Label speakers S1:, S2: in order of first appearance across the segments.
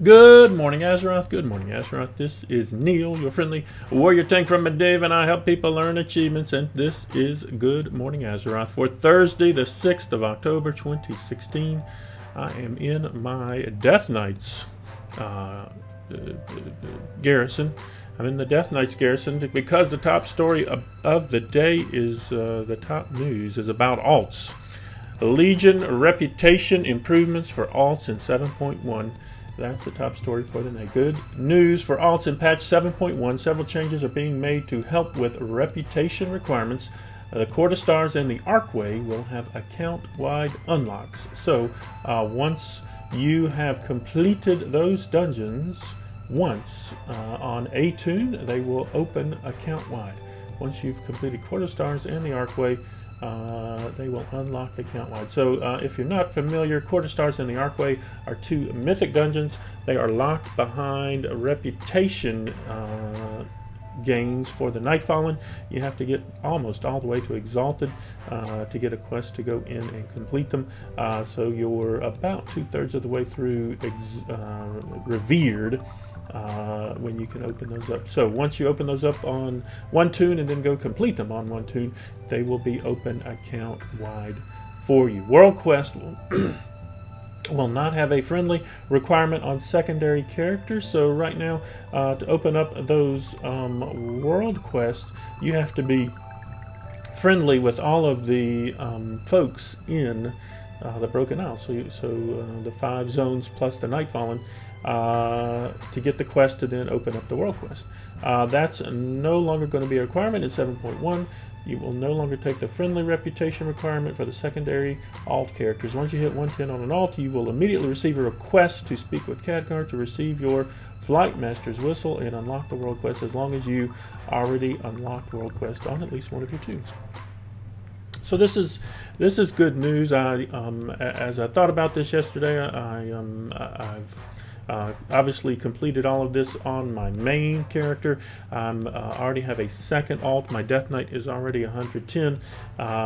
S1: Good morning, Azeroth. Good morning, Azeroth. This is Neall, your friendly warrior tank from Medivh, and I help people earn achievements. And this is Good Morning Azeroth for Thursday, the 6th of October, 2016. I am in my Death Knights garrison. I'm in the Death Knights garrison because the top story of the day is the top news is about alts. Legion reputation improvements for alts in 7.1. That's the top story for the day. Good news for alts in patch 7.1. Several changes are being made to help with reputation requirements. The Court of Stars and the Archway will have account-wide unlocks. So once you have completed those dungeons once on a tune, they will open account-wide. Once you've completed Court of Stars and the Archway, they will unlock account-wide. So if you're not familiar, Court of Stars and the Archway are two mythic dungeons. They are locked behind a reputation gains for the Nightfallen. You have to get almost all the way to Exalted to get a quest to go in and complete them. So you're about 2/3 of the way through Revered when you can open those up. So once you open those up on one tune and then go complete them on one tune, they will be open account wide for you. World Quest will not have a friendly requirement on secondary characters. So right now, to open up those World Quests, you have to be friendly with all of the folks in the Broken Isle. So the 5 zones plus the Nightfallen to get the quest to then open up the World Quest. That's no longer going to be a requirement in 7.1. You will no longer take the friendly reputation requirement for the secondary alt characters. Once you hit 110 on an alt, you will immediately receive a request to speak with Khadgar to receive your Flight Master's Whistle and unlock the World Quest, as long as you already unlocked World Quest on at least one of your tunes. So this is good news. As I thought about this yesterday, I've obviously completed all of this on my main character. I already have a second alt. My Death Knight is already 110.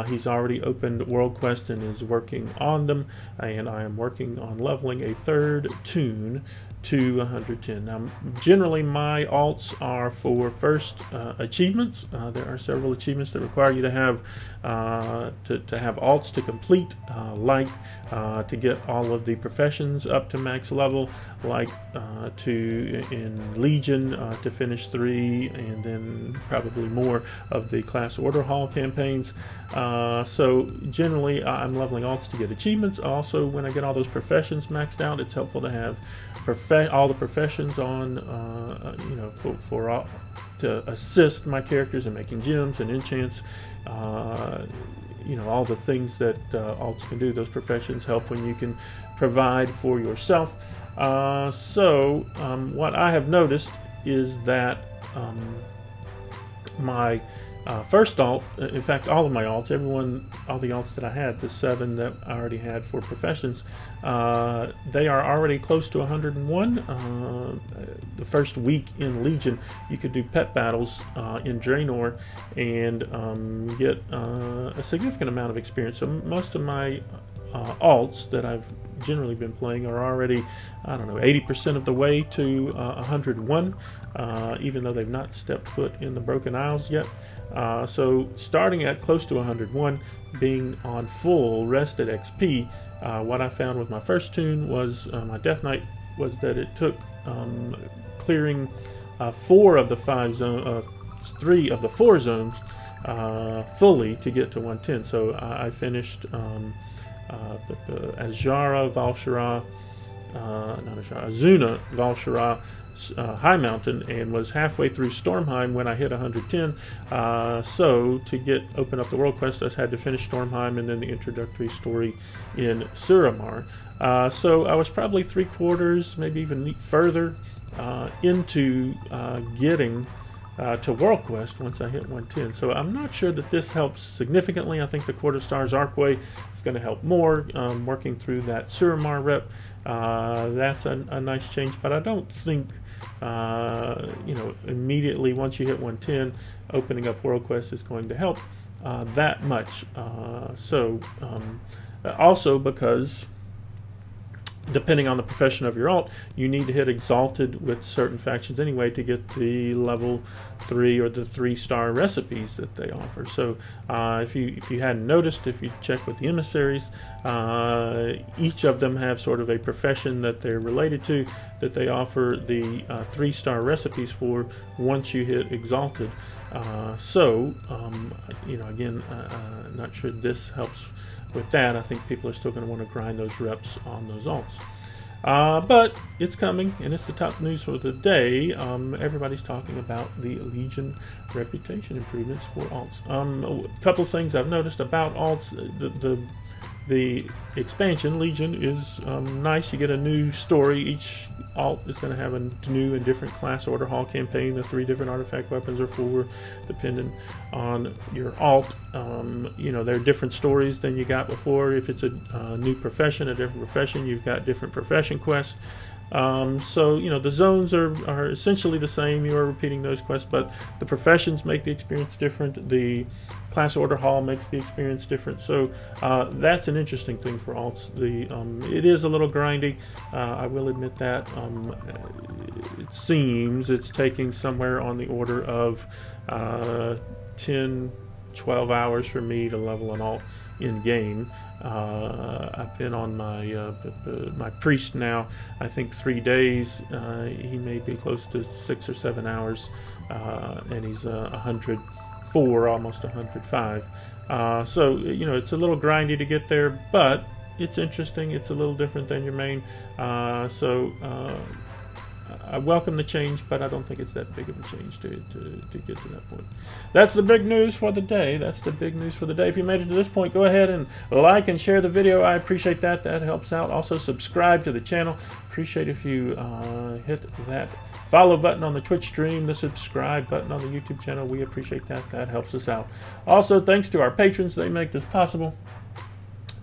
S1: He's already opened World Quest and is working on them, and I am working on leveling a third tune to 110. Now, generally my alts are for first achievements. There are several achievements that require you to have alts to complete, like to get all of the professions up to max level, like in Legion to finish 3, and then probably more of the Class Order Hall campaigns. So generally I'm leveling alts to get achievements. Also, when I get all those professions maxed out, it's helpful to have all the professions on, to assist my characters in making gems and enchants. All the things that alts can do. Those professions help when you can provide for yourself. What I have noticed is that my first alt, in fact all of my alts, all the alts that I had, the 7 that I already had for professions, they are already close to 101. The first week in Legion, you could do pet battles in Draenor and get a significant amount of experience. So most of my alts that I've generally been playing are already, I don't know, 80% of the way to 101, even though they've not stepped foot in the Broken Isles yet. So starting at close to 101, being on full rested XP, what I found with my first tune was my Death Knight was that it took clearing 4 of the 5 zones, 3 of the 4 zones fully to get to 110. So I finished Azura, Val'sharah, Azuna, Val'sharah, High Mountain, and was halfway through Stormheim when I hit 110. So to open up the World Quest, I had to finish Stormheim and then the introductory story in Suramar. So I was probably 3/4, maybe even further into getting to World Quest once I hit 110. So I'm not sure that this helps significantly. I think the Court of Stars Archway is going to help more. Working through that Suramar rep, that's a nice change, but I don't think immediately once you hit 110, opening up World Quest is going to help that much. Also because depending on the profession of your alt, you need to hit exalted with certain factions anyway to get the level 3 or the 3-star recipes that they offer. So if you hadn't noticed, if you check with the emissaries, each of them have sort of a profession that they're related to that they offer the 3-star recipes for once you hit exalted. You know, again, not sure this helps with that. I think people are still going to want to grind those reps on those alts. But it's coming, and it's the top news for the day. Everybody's talking about the Legion reputation improvements for alts. A couple things I've noticed about alts. The expansion, Legion, is nice. You get a new story. Each alt is going to have a new and different class order hall campaign. The 3 different artifact weapons or 4, depending on your alt. You know, there are different stories than you got before. If it's a new profession, a different profession, you've got different profession quests. So, you know, the zones are essentially the same. You are repeating those quests, but the professions make the experience different. The class order hall makes the experience different. So that's an interesting thing for alts. It is a little grindy. I will admit that. It seems it's taking somewhere on the order of 10, 12 hours for me to level an alt in game. I've been on my priest now, I think 3 days. He may be close to 6 or 7 hours, and he's 104, almost 105. So, you know, it's a little grindy to get there, but it's interesting. It's a little different than your main. I welcome the change, but I don't think it's that big of a change to get to that point. That's the big news for the day. That's the big news for the day. If you made it to this point, go ahead and like and share the video. I appreciate that. That helps out. Also, subscribe to the channel. Appreciate if you hit that follow button on the Twitch stream, the subscribe button on the YouTube channel. We appreciate that. That helps us out. Also, thanks to our patrons. They make this possible.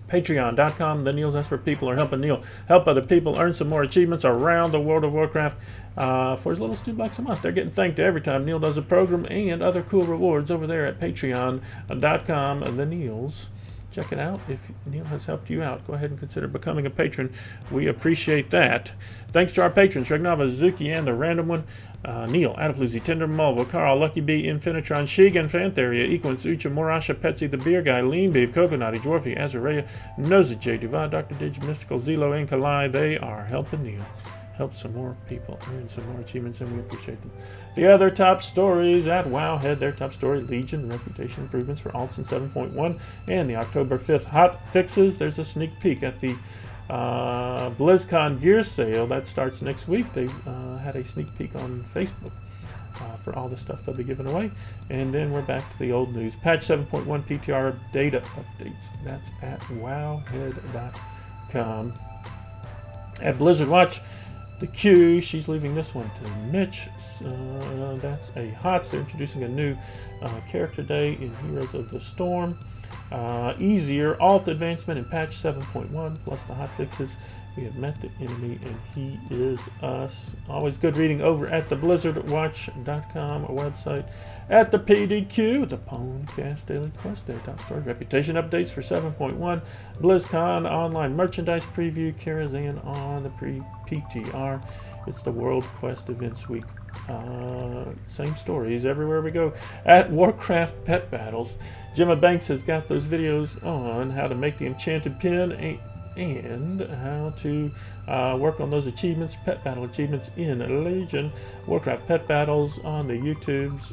S1: Patreon.com. The Neal's That's where people are helping Neal help other people earn some more achievements around the world of Warcraft for as little as $2 a month. They're getting thanked every time Neal does a program, and other cool rewards over there at Patreon.com. The Neal's. Check it out. If Neal has helped you out, go ahead and consider becoming a patron. We appreciate that. Thanks to our patrons, Regnava, Zuki, and the random one, Neal, Adafluzi, Tender, Mulva, Carl, Lucky Bee, Infinitron, Shigan, Fantheria, Equins, Ucha, Morasha, Petsy, the Beer Guy, Lean Beef, Coconutty, Dwarfy, Azareya, Nosy, J, Duvad, Dr. Dig, Mystical, Zelo, and Kalai. They are helping Neal help some more people earn some more achievements, and we appreciate them. The other top stories at Wowhead, their top story, Legion reputation improvements for alts in 7.1, and the October 5th hot fixes. There's a sneak peek at the Blizzcon gear sale that starts next week. They had a sneak peek on Facebook for all the stuff they'll be giving away. And then we're back to the old news. Patch 7.1 PTR data updates. That's at wowhead.com. At Blizzard Watch, the queue, she's leaving this one to Mitch. That's a HOTS. They're introducing a new character day in Heroes of the Storm. Easier alt advancement in patch 7.1, plus the hot fixes. We have met the enemy, and he is us. Always good reading over at the BlizzardWatch.com website. At the PDQ, the Pwnecast Daily Quest, their top story. Reputation updates for 7.1. BlizzCon online merchandise preview. Karazhan on the PTR. It's the World Quest Events Week. Same stories everywhere we go. At Warcraft Pet Battles, Gemma Banks has got those videos on how to make the enchanted pin and how to work on those achievements, pet battle achievements in Legion. Warcraft Pet Battles on the YouTubes.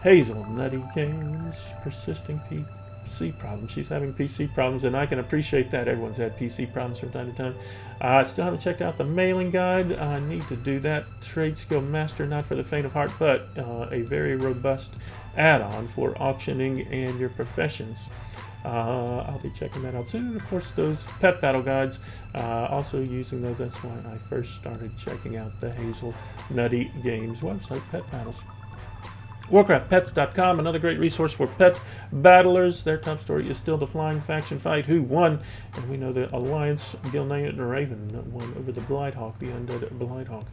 S1: Hazel Nutty Games, persisting PC problems. She's having PC problems, and I can appreciate that. Everyone's had PC problems from time to time. I still haven't checked out the mailing guide. I need to do that. Trade Skill Master, not for the faint of heart, but a very robust add-on for auctioning and your professions. I'll be checking that out soon. And of course, those pet battle guides, also using those. That's why I first started checking out the Hazel Nutty Games website, Pet Battles. WarcraftPets.com, another great resource for pet battlers. Their top story is still the Flying Faction fight. Who won? And we know the Alliance, Gilnean and Raven, won over the Blightehawk, the undead Blightehawk.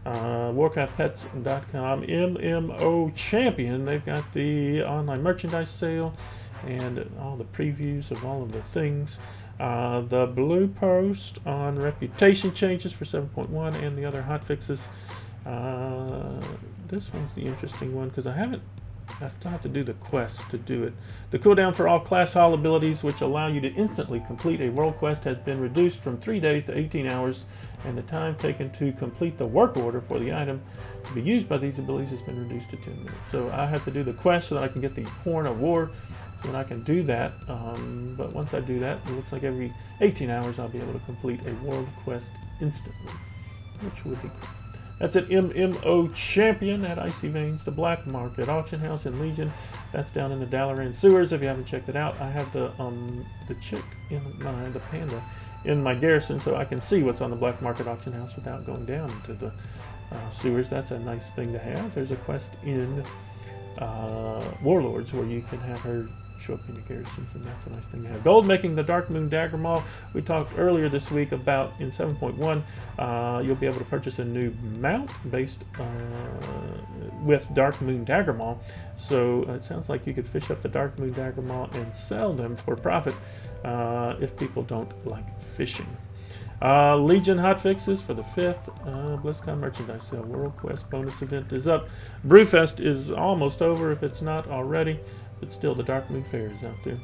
S1: WarcraftPets.com, MmoChampion. They've got the online merchandise sale and all the previews of all of the things. The blue post on reputation changes for 7.1 and the other hotfixes. This one's the interesting one because I still have to do the quest to do it. The cooldown for all class hall abilities which allow you to instantly complete a world quest has been reduced from 3 days to 18 hours, and the time taken to complete the work order for the item to be used by these abilities has been reduced to 10 minutes. So I have to do the quest so that I can get the Horn of War, so that I can do that. But once I do that, it looks like every 18 hours I'll be able to complete a world quest instantly, which would be cool. That's at MmoChampion at Icy Veins, the Black Market Auction House in Legion. That's down in the Dalaran sewers. If you haven't checked it out, I have the chick in the panda in my garrison, so I can see what's on the Black Market Auction House without going down into the sewers. That's a nice thing to have. There's a quest in Warlords where you can have her show up in your garrisons, and that's a nice thing to have. Gold making the Dark Moon Dagger Maul. We talked earlier this week about in 7.1 you'll be able to purchase a new mount based with Dark Moon Dagger Maul. So it sounds like you could fish up the Dark Moon Dagger Maul and sell them for profit if people don't like fishing. Legion hotfixes for the 5th Blizzcon merchandise sale. World Quest bonus event is up. Brewfest is almost over if it's not already, but still the Dark Moon Fair is out there.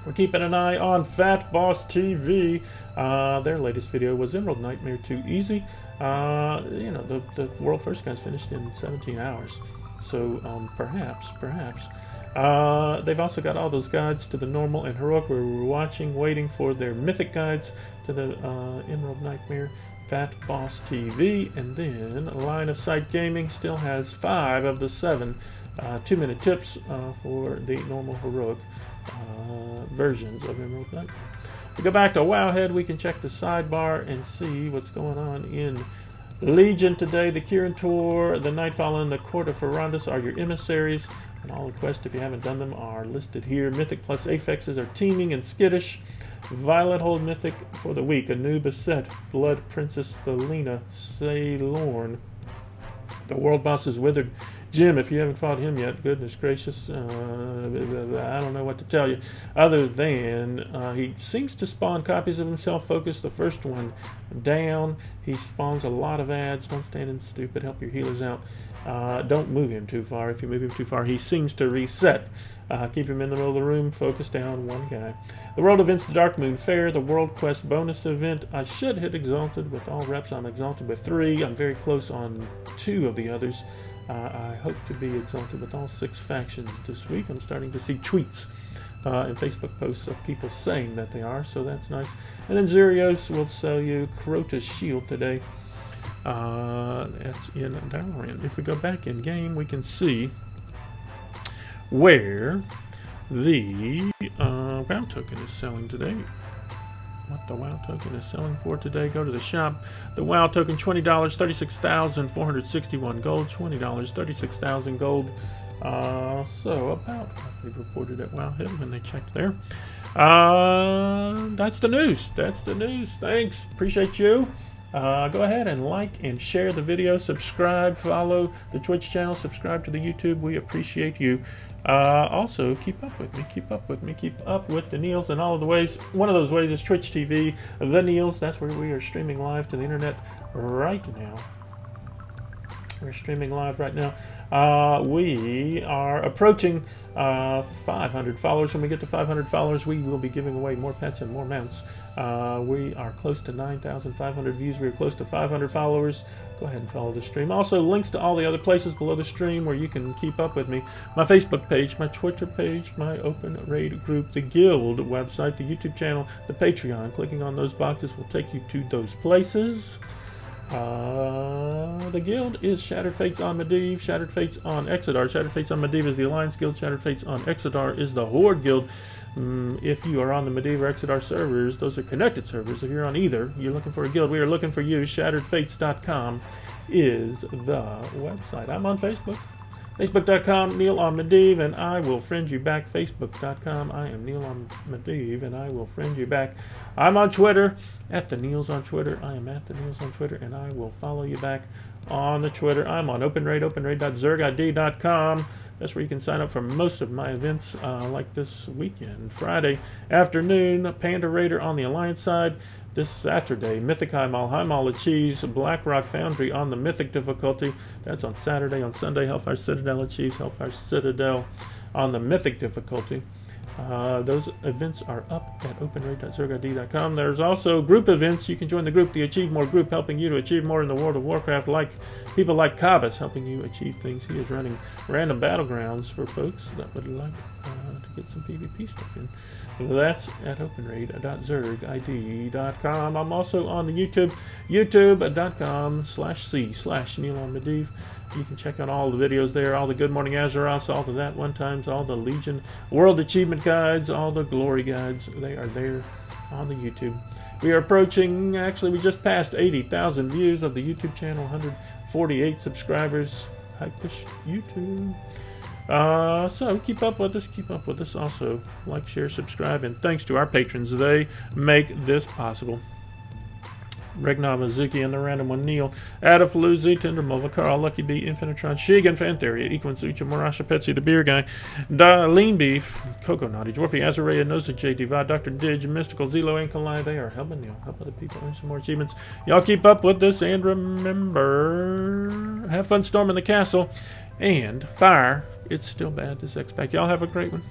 S1: We're keeping an eye on Fat Boss TV. Their latest video was Emerald Nightmare Too Easy. You know, the world first guys finished in 17 hours. So perhaps. They've also got all those guides to the normal and heroic. We're watching, waiting for their mythic guides to the Emerald Nightmare. Fat Boss TV, and then Line of Sight Gaming still has 5 of the 7 2-minute tips for the normal heroic versions of Emerald Nightmare. If we go back to Wowhead, we can check the sidebar and see what's going on in Legion today. The Kirin Tor, the Nightfall, and the Court of Ferrandus are your emissaries, and all the quests, if you haven't done them, are listed here. Mythic plus Aphexes are Teeming and Skittish. Violet Hold Mythic for the week, Anubis Set, Blood Princess Thelena, Ceylorn. The World Boss is Withered Jim. If you haven't fought him yet, goodness gracious, I don't know what to tell you, other than he seems to spawn copies of himself. Focus the first one down. He spawns a lot of ads. Don't stand in stupid. Help your healers out. Don't move him too far. If you move him too far, he seems to reset. Keep him in the middle of the room. Focus down one guy. The World Events, the Dark Moon Fair, the World Quest bonus event. I should hit Exalted with all reps. I'm Exalted with 3. I'm very close on 2 of the others. I hope to be Exalted with all 6 factions this week. I'm starting to see tweets and Facebook posts of people saying that they are, so that's nice. And then Xerios will sell you Crota's Shield today. That's in Dalaran. If we go back in game, we can see where the WoW token is selling today. What the WoW token is selling for today. Go to the shop. The WoW token, $20, 36,461 gold. $20, 36,000 gold. So about what they reported at Wowhead when they checked there. That's the news. That's the news. Thanks. Appreciate you. Go ahead and like and share the video. Subscribe. Follow the Twitch channel. Subscribe to the YouTube. We appreciate you. Also, keep up with me. Keep up with me. Keep up with the Nealls in all of the ways. One of those ways is Twitch TV. The Nealls. That's where we are streaming live to the internet right now. We're streaming live right now. We are approaching 500 followers. When we get to 500 followers, we will be giving away more pets and more mounts. We are close to 9,500 views. We are close to 500 followers. Go ahead and follow the stream. Also, links to all the other places below the stream where you can keep up with me. My Facebook page, my Twitter page, my Open Raid group, the Guild website, the YouTube channel, the Patreon. Clicking on those boxes will take you to those places. The Guild is Shattered Fates on Medivh, Shattered Fates on Exodar. Shattered Fates on Medivh is the Alliance Guild. Shattered Fates on Exodar is the Horde Guild. If you are on the Medivh or Exodar servers, those are connected servers. If you're on either, you're looking for a guild, we are looking for you. ShatteredFates.com is the website. I'm on Facebook. Facebook.com, Neall on Medivh, and I will friend you back. Facebook.com, I am Neall on Medivh, and I will friend you back. I'm on Twitter, at the Nealls on Twitter. I am at the Nealls on Twitter, and I will follow you back on the Twitter. I'm on OpenRaid, openraid.zergid.com. That's where you can sign up for most of my events, like this weekend. Friday afternoon, Panda Raider on the Alliance side. This Saturday, Mythic High Mall achieves Blackrock Foundry on the Mythic difficulty. That's on Saturday. On Sunday, Hellfire Citadel achieves Hellfire Citadel on the Mythic difficulty. Those events are up at openraid.zergid.com. There's also group events. You can join the group, the Achieve More group, helping you to achieve more in the world of Warcraft, like people like Kabas, helping you achieve things. He is running random battlegrounds for folks that would like to get some PvP stuff in. That's at openraid.zergid.com. I'm also on the YouTube, youtube.com/c/Neall You can check out all the videos there, all the Good Morning Azeroths, all the That One Times, all the Legion World Achievement Guides, all the Glory Guides. They are there on the YouTube. We are approaching, actually, we just passed 80,000 views of the YouTube channel, 148 subscribers. Hi, push YouTube. So keep up with us, also like, share, subscribe, and thanks to our patrons, they make this possible. Regna Mizuki and the random one, Neall, Adafaluzzi, Tendermova, Carl, Lucky B, Infinitron, Shigan, Fantheria, Equinsucha, Morasha, Petsy, the Beer Guy, Lean Beef, Coco Naughty, Dwarfy, Azareya, Noza, J. Diva, Dr. Didge, Mystical, Zelo, and Kalai. They are helping you, help other people earn some more achievements. Y'all keep up with this, and remember, have fun storming the castle, and fire. It's still bad, this X-Pack. Y'all have a great one.